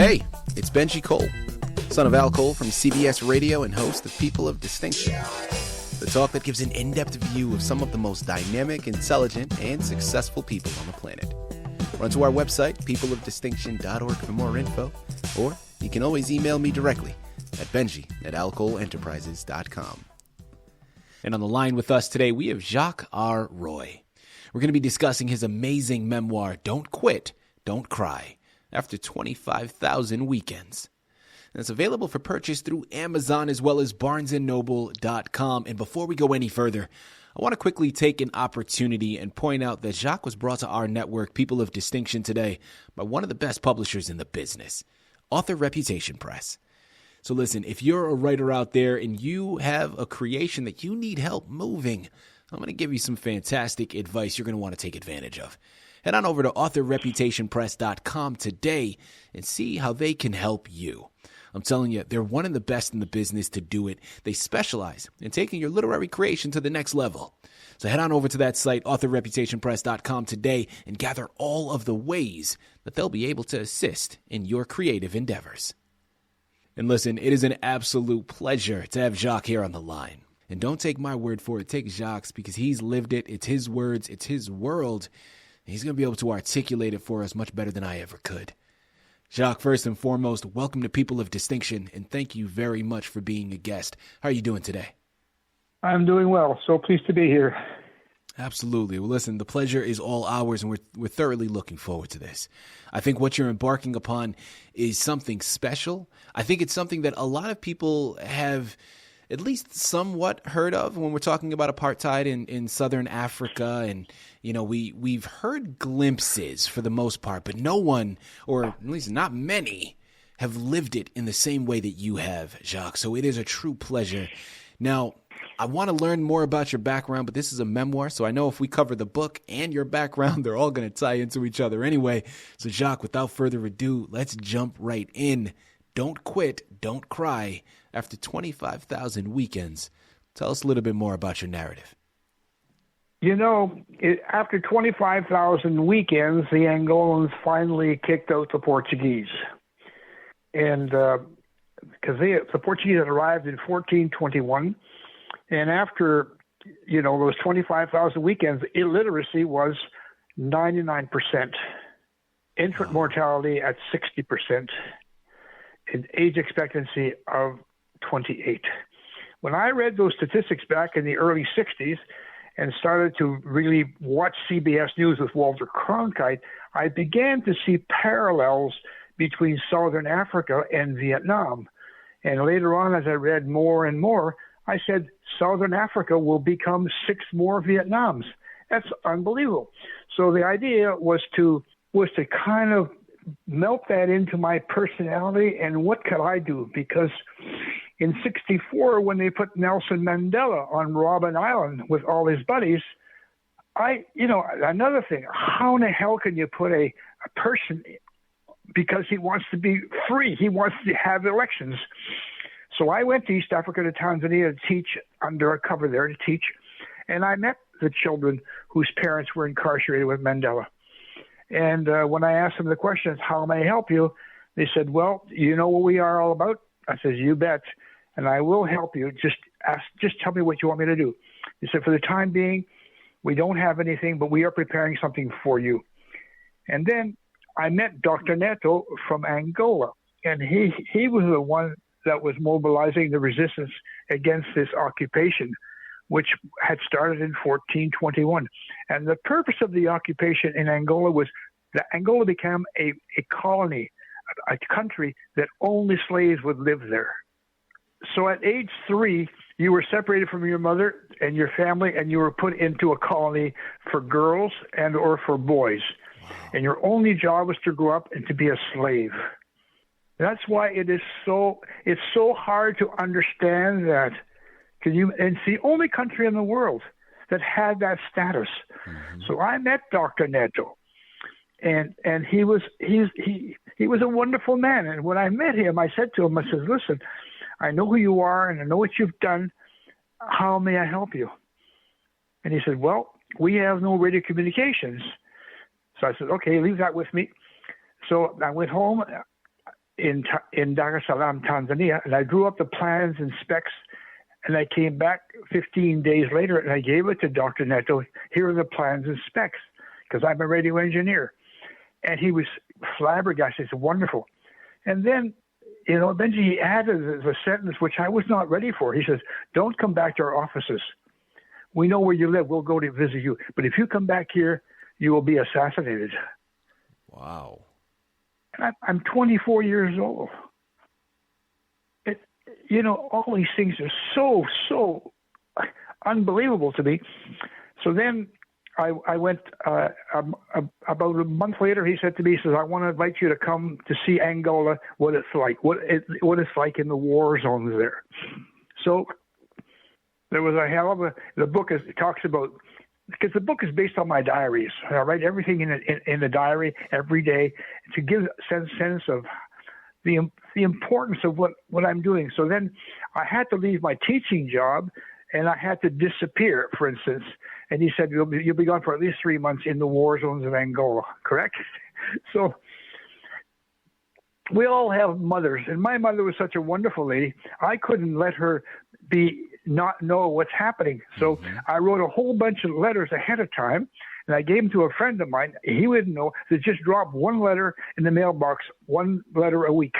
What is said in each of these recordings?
Hey, it's Benji Cole, son of Al Cole from CBS Radio and host of People of Distinction, the talk that gives an in-depth view of some of the most dynamic, intelligent, and successful people on the planet. Run to our website, peopleofdistinction.org for more info, or you can always email me directly at benji@alcoleenterprises.com. And on the line with us today, we have Jacques R. Roy. We're going to be discussing his amazing memoir, Don't Quit, Don't Cry, after 25,000 weekends. And it's available for purchase through Amazon as well as barnesandnoble.com. And before we go any further, I want to quickly take an opportunity and point out that Jacques was brought to our network, People of Distinction, today by one of the best publishers in the business, Author Reputation Press. So listen, if you're a writer out there and you have a creation that you need help moving, I'm going to give you some fantastic advice you're going to want to take advantage of. Head on over to authorreputationpress.com today and see how they can help you. I'm telling you, they're one of the best in the business to do it. They specialize in taking your literary creation to the next level. So head on over to that site, authorreputationpress.com today, and gather all of the ways that they'll be able to assist in your creative endeavors. And listen, it is an absolute pleasure to have Jacques here on the line. And don't take my word for it. Take Jacques, because he's lived it. It's his words. It's his world. And he's going to be able to articulate it for us much better than I ever could. Jacques, first and foremost, welcome to People of Distinction, and thank you very much for being a guest. How are you doing today? I'm doing well. So pleased to be here. Absolutely. Well, listen, the pleasure is all ours, and we're thoroughly looking forward to this. I think what you're embarking upon is something special. I think it's something that a lot of people have at least somewhat heard of when we're talking about apartheid in Southern Africa. And, you know, we've heard glimpses for the most part, but no one, or at least not many, have lived it in the same way that you have, Jacques. So it is a true pleasure. Now, I want to learn more about your background, but this is a memoir, so I know if we cover the book and your background, they're all going to tie into each other anyway. So, Jacques, without further ado, let's jump right in. Don't quit, don't cry. After 25,000 weekends, tell us a little bit more about your narrative. You know, after 25,000 weekends, the Angolans finally kicked out the Portuguese. And because the Portuguese had arrived in 1421, and after, you know, those 25,000 weekends, illiteracy was 99%, infant mortality at 60%, and age expectancy of 28. When I read those statistics back in the early 60s and started to really watch CBS News with Walter Cronkite, I began to see parallels between Southern Africa and Vietnam. And later on, as I read more and more, I said, Southern Africa will become 6 more Vietnams. That's unbelievable. So the idea was to kind of melt that into my personality, and what could I do? Because in 64, when they put Nelson Mandela on Robben Island with all his buddies, another thing, how in the hell can you put a person, because he wants to be free, he wants to have elections. So I went to East Africa, to Tanzania, to teach, undercover there to teach, and I met the children whose parents were incarcerated with Mandela. And when I asked them the questions, how may I help you? They said, well, you know what we are all about? I said, you bet. And I will help you. Just tell me what you want me to do. He said, for the time being, we don't have anything, but we are preparing something for you. And then I met Dr. Neto from Angola, and he was the one that was mobilizing the resistance against this occupation, which had started in 1421. And the purpose of the occupation in Angola was that Angola became a colony, a country that only slaves would live there. So at age 3, you were separated from your mother and your family, and you were put into a colony for girls and or for boys. Wow. And your only job was to grow up and to be a slave. That's why it's so hard to understand that. It's the only country in the world that had that status. Mm-hmm. So I met Dr. Neto, and he was a wonderful man. And when I met him, I said to him, I said, listen, I know who you are and I know what you've done. How may I help you? And he said, well, we have no radio communications. So I said, okay, leave that with me. So I went home. in Dar es Salaam, Tanzania, and I drew up the plans and specs, and I came back 15 days later, and I gave it to Dr. Neto. Here are the plans and specs, because I'm a radio engineer. And he was flabbergasted. He said, wonderful. And then, Benji added the sentence, which I was not ready for. He says, don't come back to our offices. We know where you live. We'll go to visit you. But if you come back here, you will be assassinated. Wow. And I'm 24 years old. All these things are so unbelievable to me. So then I went, about a month later, he said to me, he says, I want to invite you to come to see Angola, what it's like, what it's like in the war zones there. So there was a hell of the book it talks about, because the book is based on my diaries. I write everything in the diary every day to give a sense of the importance of what I'm doing. So then I had to leave my teaching job, and I had to disappear, for instance. And he said, you'll be gone for at least 3 months in the war zones of Angola, correct? So we all have mothers, and my mother was such a wonderful lady. I couldn't let her not know what's happening. So I wrote a whole bunch of letters ahead of time, and I gave them to a friend of mine. He wouldn't know, to just drop one letter in the mailbox, one letter a week.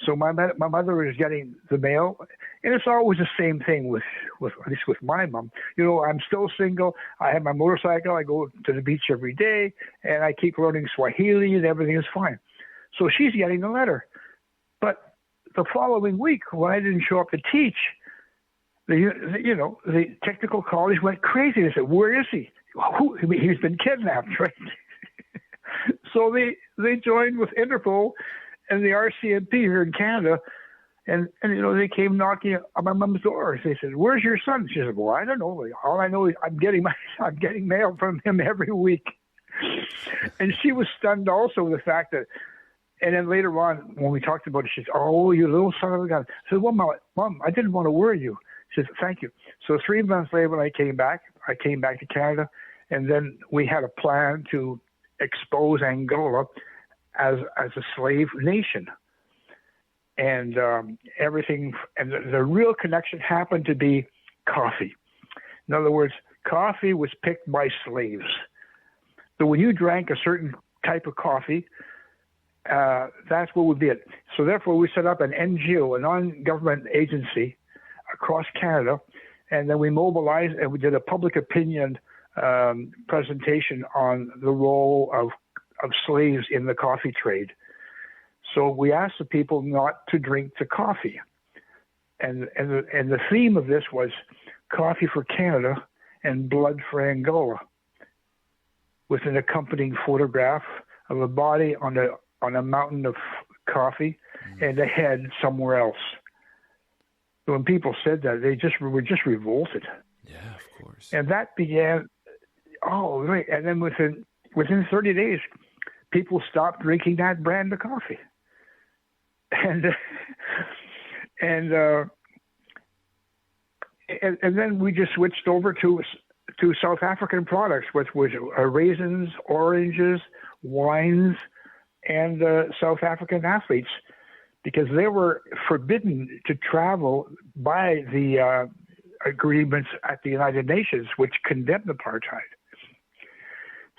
So my mother is getting the mail, and it's always the same thing with at least with my mom. I'm still single. I have my motorcycle. I go to the beach every day, and I keep learning Swahili, and everything is fine. So she's getting the letter. But the following week, when I didn't show up to teach, the technical college went crazy. They said, "Where is he? He's been kidnapped, right?" So they joined with Interpol and the RCMP here in Canada, and they came knocking on my mom's door. They said, "Where's your son?" She said, "Well, I don't know. All I know is I'm getting mail from him every week." And she was stunned also with the fact that. And then later on, when we talked about it, she said, "Oh, you little son of a gun." I said, "Well, Mom, I didn't want to worry you." She said, "Thank you." So 3 months later, when I came back to Canada, and then we had a plan to expose Angola as a slave nation. And everything, and the real connection happened to be coffee. In other words, coffee was picked by slaves. So when you drank a certain type of coffee, that's what would be it. So therefore, we set up an NGO, a non-government agency across Canada, and then we mobilized and we did a public opinion presentation on the role of slaves in the coffee trade. So we asked the people not to drink the coffee, and the theme of this was coffee for Canada and blood for Angola, with an accompanying photograph of a body on a mountain of coffee and a head somewhere else. So when people said that, they were just revolted. Yeah, of course. And that began. Oh, right. And then within 30 days, people stopped drinking that brand of coffee. And then we just switched over to South African products, which was raisins, oranges, wines, and South African athletes, because they were forbidden to travel by the agreements at the United Nations, which condemned apartheid.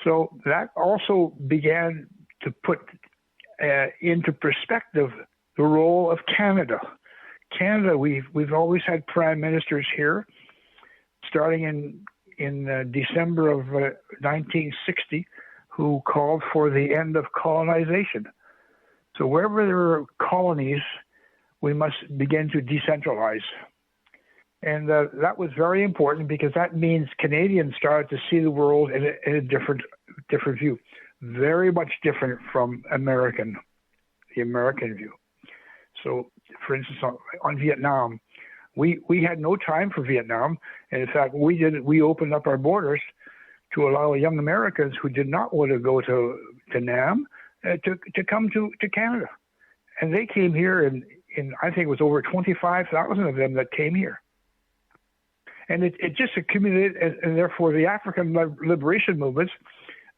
So that also began to put into perspective the role of Canada. Canada, we've always had prime ministers here, starting in December of 1960, who called for the end of colonization. So wherever there are colonies, we must begin to decentralize. And that was very important, because that means Canadians started to see the world in a different view, very much different from the American view. So, for instance, on Vietnam, we had no time for Vietnam, and in fact, we opened up our borders to allow young Americans who did not want to go to Nam to come to Canada, and they came here, and I think it was over 25,000 of them that came here. And it just accumulated, and therefore the African liberation movements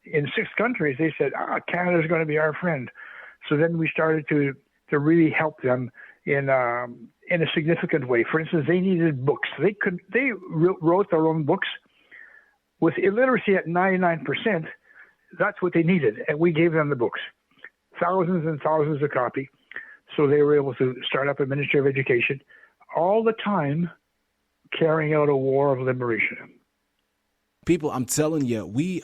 in 6 countries, they said, Canada's going to be our friend. So then we started to to really help them in a significant way. For instance, they needed books. They wrote their own books with illiteracy at 99%. That's what they needed, and we gave them the books, thousands and thousands of copies. So they were able to start up a Ministry of Education, all the time carrying out a war of liberation. People, I'm telling you, we've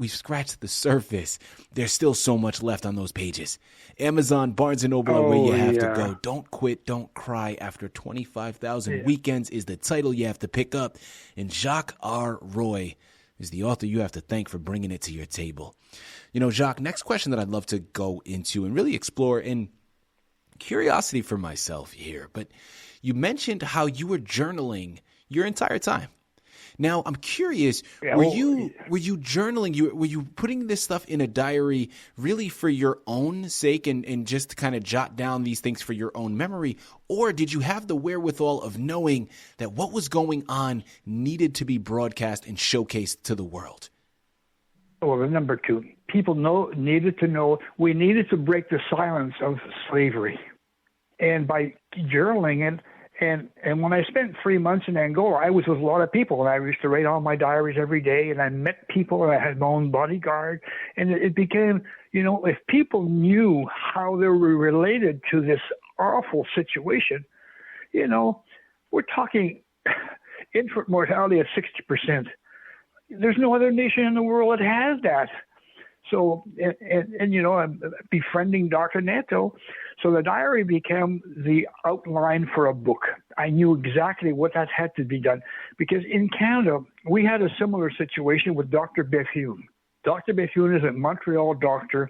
scratched the surface. There's still so much left on those pages. Amazon, Barnes & Noble are where you have to go. Don't Quit, Don't Cry After 25,000 Weekends is the title you have to pick up. And Jacques R. Roy is the author you have to thank for bringing it to your table. You know, Jacques, next question that I'd love to go into and really explore in curiosity for myself here. But you mentioned how you were journaling your entire time. Now, I'm curious, were you journaling? Were you putting this stuff in a diary really for your own sake and just to kind of jot down these things for your own memory? Or did you have the wherewithal of knowing that what was going on needed to be broadcast and showcased to the world? Well, number two, people needed to know we needed to break the silence of slavery. And by journaling it, and when I spent 3 months in Angola, I was with a lot of people, and I used to write all my diaries every day, and I met people, and I had my own bodyguard, and it became, you know, if people knew how they were related to this awful situation, you know, we're talking infant mortality at 60%. There's no other nation in the world that has that. So, and you know, I'm befriending Dr. Neto. So the diary became the outline for a book. I knew exactly what that had to be done because in Canada, we had a similar situation with Dr. Bethune. Dr. Bethune is a Montreal doctor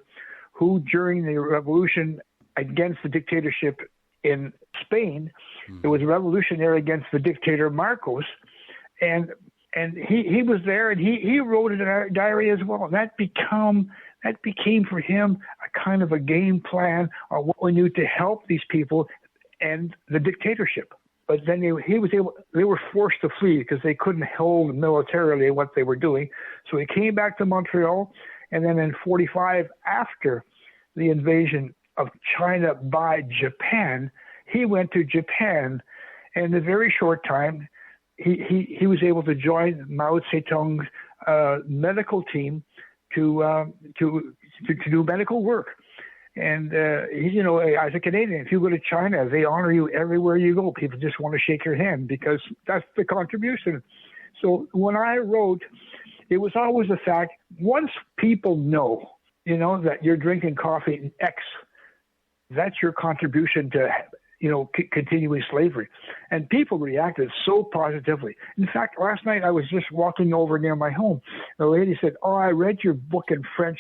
who, during the revolution against the dictatorship in Spain, it was revolutionary against the dictator Marcos, and he was there, and he wrote in a diary as well. And that became for him a kind of a game plan on what we knew to help these people end the dictatorship. But then they were forced to flee because they couldn't hold militarily what they were doing. So he came back to Montreal, and then in 1945, after the invasion of China by Japan, he went to Japan, and in a very short time, he was able to join Mao Zedong's medical team to do medical work. And you know, as a Canadian, if you go to China, they honor you everywhere you go. People just want to shake your hand because that's the contribution. So when I wrote, it was always the fact, once people know, you know, that you're drinking coffee in X, that's your contribution to, you know, continuing slavery. And people reacted so positively. In fact, last night I was just walking over near my home. The lady said, "Oh, I read your book in French,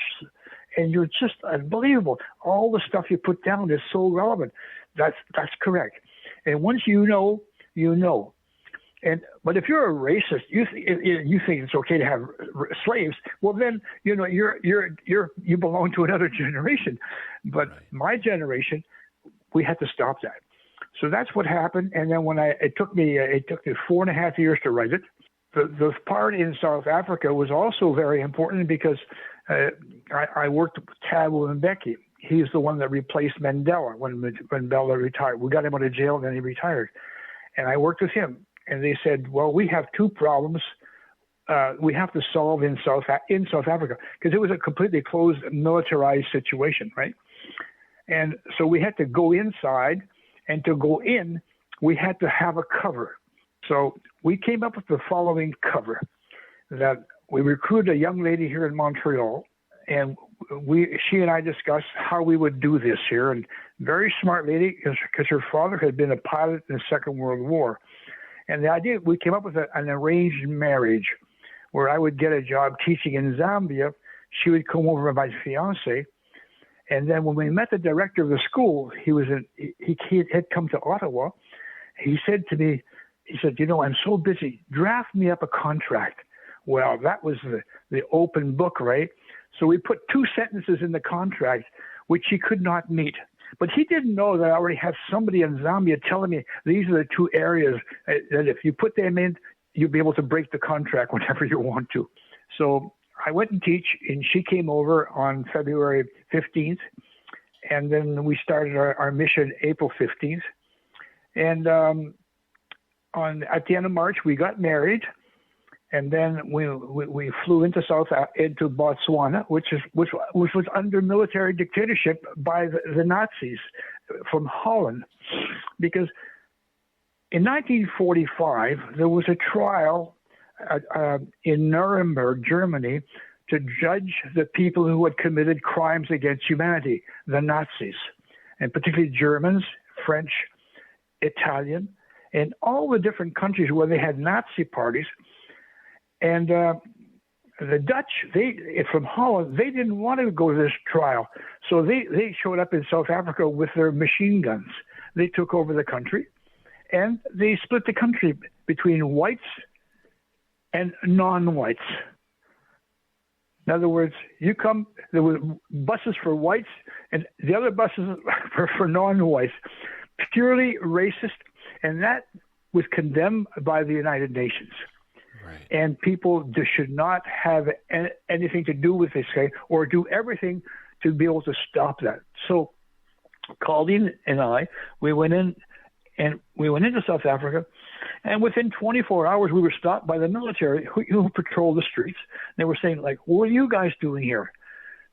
and you're just unbelievable. All the stuff you put down is so relevant." That's correct. And once you know, you know. But if you're a racist, you think it's okay to have slaves. Well, then you know you belong to another generation. But my generation, we had to stop that. So that's what happened. And then it took me 4.5 years to write it. The part in South Africa was also very important because I worked with Thabo Mbeki. He's the one that replaced Mandela when Mandela retired. We got him out of jail and then he retired. And I worked with him. And they said, well, we have two problems we have to solve in South Africa because it was a completely closed, militarized situation, right? And so we had to go inside, and to go in, we had to have a cover. So we came up with the following cover, that we recruited a young lady here in Montreal, and she and I discussed how we would do this here. And very smart lady, because her father had been a pilot in the Second World War. And the idea, we came up with an arranged marriage where I would get a job teaching in Zambia. She would come over as my fiance. And then when we met the director of the school, he had come to Ottawa. He said to me, he said, you know, I'm so busy. Draft me up a contract. Well, that was the open book, right? So we put 2 sentences in the contract, which he could not meet. But he didn't know that I already had somebody in Zambia telling me these are the 2 areas that if you put them in, you'll be able to break the contract whenever you want to. So I went and teach, and she came over on February 15th, and then we started our mission April 15th. And at the end of March, we got married, and then we flew into into Botswana, which was under military dictatorship by the Nazis from Holland, because in 1945 there was a trial in Nuremberg, Germany, to judge the people who had committed crimes against humanity, the Nazis, and particularly Germans, French, Italian, and all the different countries where they had Nazi parties. And the Dutch, from Holland, they didn't want to go to this trial. So they showed up in South Africa with their machine guns. They took over the country, and they split the country between whites and non-whites. In other words, there were buses for whites and the other buses for non-whites, purely racist, and that was condemned by the United Nations. Right. And people should not have anything to do with this guy, or do everything to be able to stop that. So Colleen and I, we went into South Africa, and within 24 hours, we were stopped by the military who patrolled the streets. They were saying, like, "What are you guys doing here?"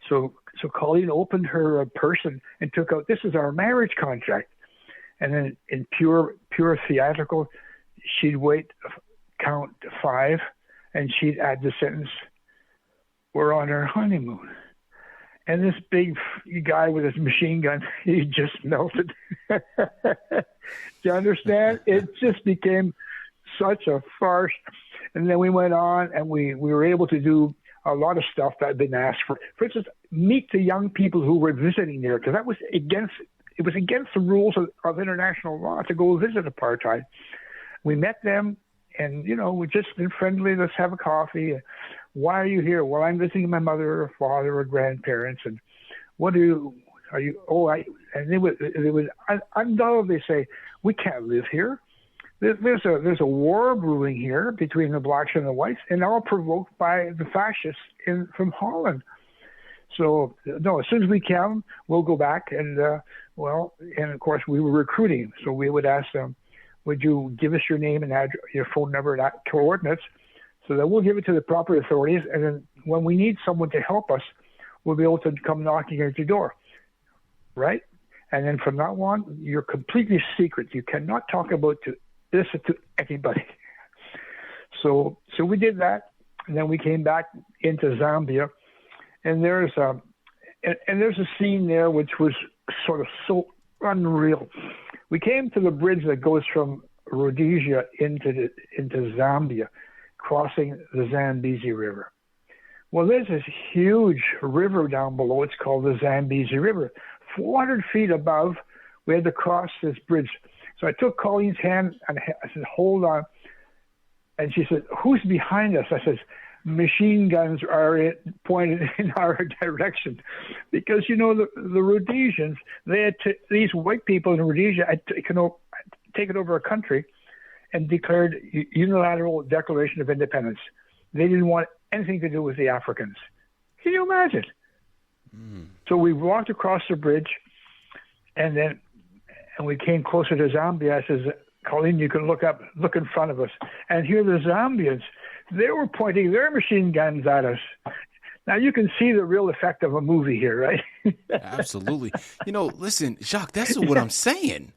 So Colleen opened her purse and took out, "This is our marriage contract." And then in pure theatrical, she'd count 5, and she'd add the sentence, "We're on our honeymoon." And this big guy with his machine gun, he just melted. Do you understand? It just became such a farce. And then we went on, and we were able to do a lot of stuff that had been asked for. For instance, meet the young people who were visiting there, because that was against the rules of international law to go visit apartheid. We met them, and we've just been friendly. Let's have a coffee. Why are you here? Well, I'm visiting my mother or father or grandparents. And what are you? And they would undoubtedly say, "We can't live here. There's a war brewing here between the blacks and the whites, and all provoked by the fascists from Holland. So no, as soon as we can, we'll go back." And and of course we were recruiting, so we would ask them, "Would you give us your name and address, your phone number and coordinates, so that we'll give it to the proper authorities, and then when we need someone to help us, we'll be able to come knocking at your door." Right? And then from now on, you're completely secret. You cannot talk about this to anybody. So we did that, and then we came back into Zambia, and there's a scene there which was sort of so unreal. We came to the bridge that goes from Rhodesia into Zambia, crossing the Zambezi River. Well, there's this huge river down below. It's called the Zambezi River. 400 feet above, we had to cross this bridge. So I took Colleen's hand and I said, "Hold on." And she said, "Who's behind us?" I said, "Machine guns are pointed in our direction." Because, the Rhodesians, these white people in Rhodesia had taken over a country and declared unilateral declaration of independence. They didn't want anything to do with the Africans. Can you imagine? So we walked across the bridge, and we came closer to Zambia. I says, "Colleen, you can look in front of us." And here the Zambians, they were pointing their machine guns at us. Now you can see the real effect of a movie here, right? Absolutely. Listen, Jacques, that's what I'm saying.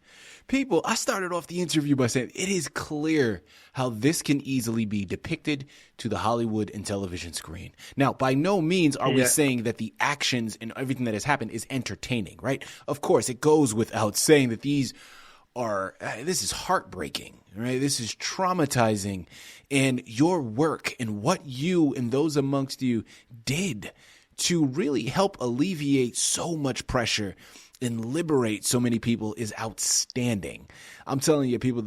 People, I started off the interview by saying it is clear how this can easily be depicted to the Hollywood and television screen. Now, by no means are we saying that the actions and everything that has happened is entertaining, right? Of course, it goes without saying that this is heartbreaking, right? This is traumatizing. And your work and what you and those amongst you did to really help alleviate so much pressure and liberate so many people is outstanding. I'm telling you, people,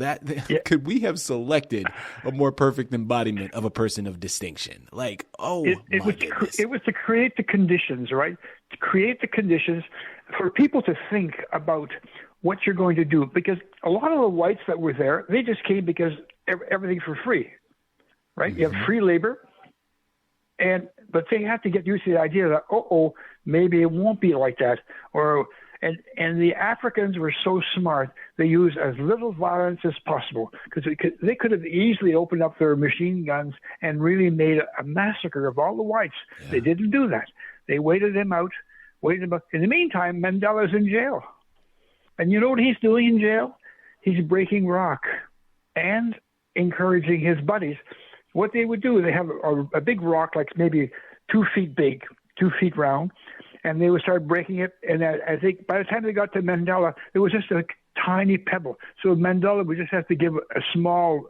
could we have selected a more perfect embodiment of a person of distinction? Like, it was to create the conditions, right? To create the conditions for people to think about what you're going to do. Because a lot of the whites that were there, they just came because everything's for free, right? Mm-hmm. You have free labor, and but they have to get used to the idea that, maybe it won't be like that. And the Africans were so smart, they used as little violence as possible, because they could have easily opened up their machine guns and really made a massacre of all the whites. Yeah. They didn't do that. They waited them out. In the meantime, Mandela's in jail. And you know what he's doing in jail? He's breaking rock and encouraging his buddies. What they would do, they have a big rock, like maybe 2 feet big, 2 feet round, and they would start breaking it. And I think by the time they got to Mandela, it was just a tiny pebble. So Mandela would just have to give a small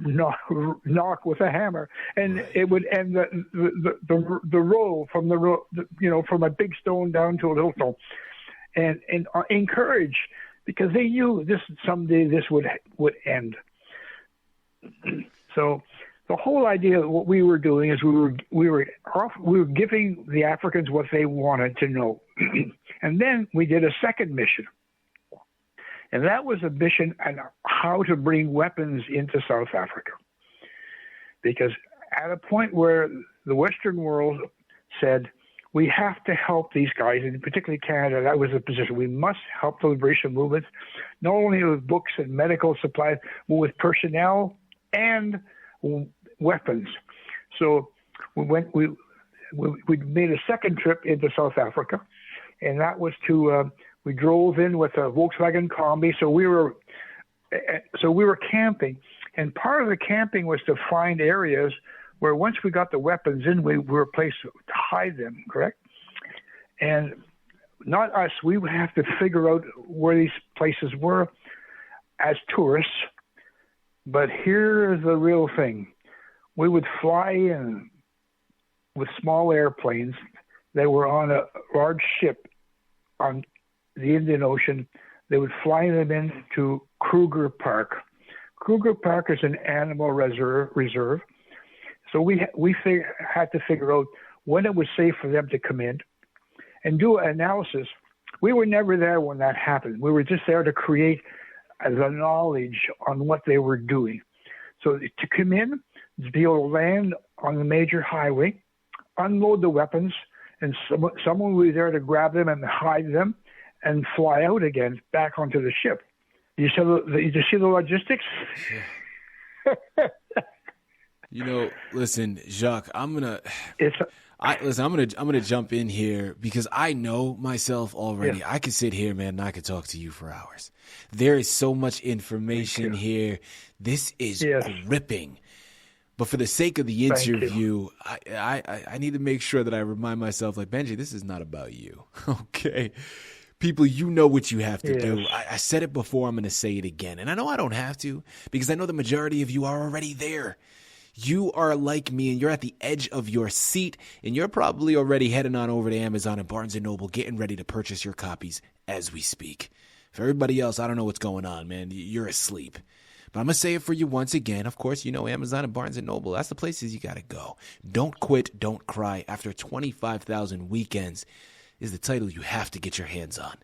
knock with a hammer, and it would end the roll from from a big stone down to a little stone, and encourage, because they knew someday this would end. So the whole idea of what we were doing is we were giving the Africans what they wanted to know. And then we did a second mission. And that was a mission on how to bring weapons into South Africa. Because at a point where the Western world said, we have to help these guys, and particularly Canada, that was the position. We must help the liberation movements, not only with books and medical supplies, but with personnel and weapons. So we made a second trip into South Africa, and that was we drove in with a Volkswagen Combi. So we were camping, and part of the camping was to find areas where once we got the weapons in, we were a place to hide them, correct? And not us, we would have to figure out where these places were as tourists. But here is the real thing. We would fly in with small airplanes that were on a large ship on the Indian Ocean. They would fly them into Kruger Park. Kruger Park is an animal reserve. So we had to figure out when it was safe for them to come in and do an analysis. We were never there when that happened. We were just there to create the knowledge on what they were doing. So to come in, to be able to land on the major highway, unload the weapons, and someone would be there to grab them and hide them and fly out again back onto the ship. You see the logistics? Listen, Jacques, I'm gonna jump in here because I know myself already. Yeah. I could sit here, man, and I could talk to you for hours. There is so much information here. This is gripping. But for the sake of the interview, I need to make sure that I remind myself, like, Benji, this is not about you. Okay. People, you know what you have to do. I said it before. I'm going to say it again. And I know I don't have to, because I know the majority of you are already there. You are like me, and you're at the edge of your seat, and you're probably already heading on over to Amazon and Barnes & Noble, getting ready to purchase your copies as we speak. For everybody else, I don't know what's going on, man. You're asleep. But I'm going to say it for you once again. Of course, Amazon and Barnes & Noble. That's the places you got to go. Don't Quit, Don't Cry. After 25,000 Weekends is the title you have to get your hands on.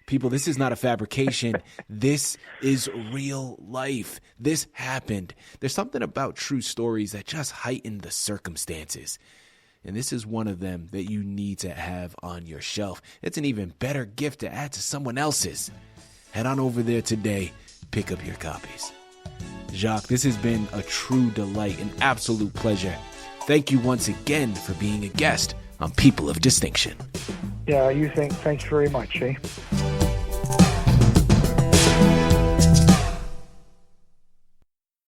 People, this is not a fabrication. This is real life. This happened. There's something about true stories that just heighten the circumstances. And this is one of them that you need to have on your shelf. It's an even better gift to add to someone else's. Head on over there today. Pick up your copies. Jacques, this has been a true delight, an absolute pleasure. Thank you once again for being a guest on People of Distinction. Yeah, thanks very much, eh?